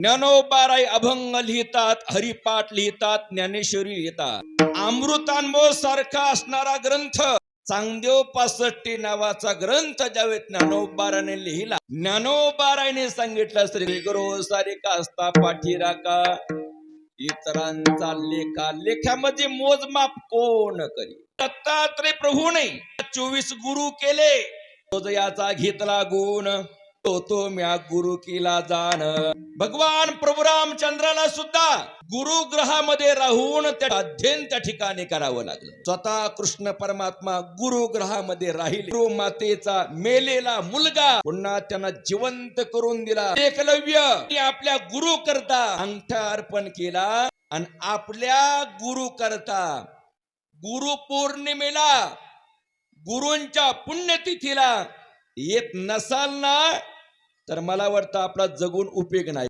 ज्ञानोबाराय अभंग लिहितात, हरिपाठ लिहितात, ज्ञानेश्वरी लिहितात. अमृतानुभव सारखा असणारा ग्रंथ चांगदेव 65 नावाचा ग्रंथ ज्यावेळी ज्ञानोबाराने लिहिला, ज्ञानोबाराने सांगितलं श्री गुरु सारिका असता पाठीराका, इतरांचा लेखा लेखामध्ये मोजमाप कोण करी. दत्तात्रय प्रभूने 24 गुरु केले, तो याचा घेतला गुण, तो म्या गुरु केला जाण. भगवान प्रभू रामचंद्राला सुद्धा गुरु ग्रहामध्ये राहून त्या अध्ययन त्या ठिकाणी करावं लागलं. स्वतः कृष्ण परमात्मा गुरु ग्रहामध्ये राहिले. गुरु मातेचा मेलेला मुलगा पुन्हा त्यांना जिवंत करून दिला. एकलव्य आपल्या गुरु करता अंगठा अर्पण केला आणि आपल्या गुरु करता गुरु पौर्णिमेला गुरूंच्या पुण्यतिथीला येत नसाल ना, तर मला वाटतं आपला जगून उपयोग नाही.